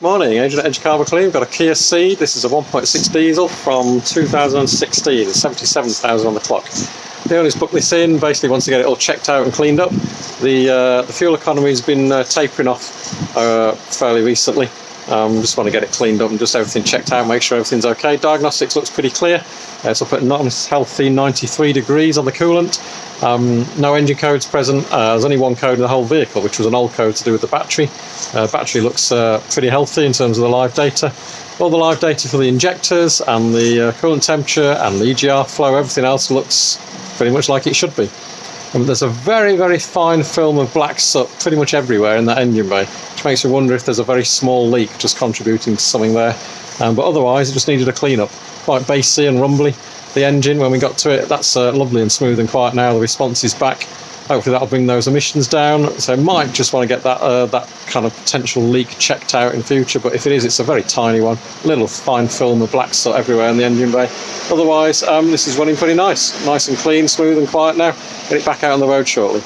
Morning, Agent at Edgecarver Clean. We've got a Kia Cee'd. This is a 1.6 diesel from 2016, 77,000 on the clock. The owner's booked this in, basically wants to get it all checked out and cleaned up. The fuel economy has been tapering off fairly recently. Just want to get it cleaned up and just everything checked out, make sure everything's okay. Diagnostics looks pretty clear, so put nice healthy 93 degrees on the coolant. No engine codes present. There's only one code in the whole vehicle, which was an old code to do with the battery. Battery looks pretty healthy in terms of the live data. All the live data for the injectors and the coolant temperature and the EGR flow, everything else looks pretty much like it should be. There's a very, very fine film of black soot pretty much everywhere in that engine bay, which makes you wonder if there's a very small leak just contributing to something there. But otherwise, it just needed a clean up. Quite bassy and rumbly. The engine, when we got to it, that's lovely and smooth and quiet now. The response is back. Hopefully that'll bring those emissions down. So might just want to get that kind of potential leak checked out in future. But if it is, it's a very tiny one. Little fine film of black soot everywhere in the engine bay. Otherwise, this is running pretty nice. Nice and clean, smooth and quiet now. Get it back out on the road shortly.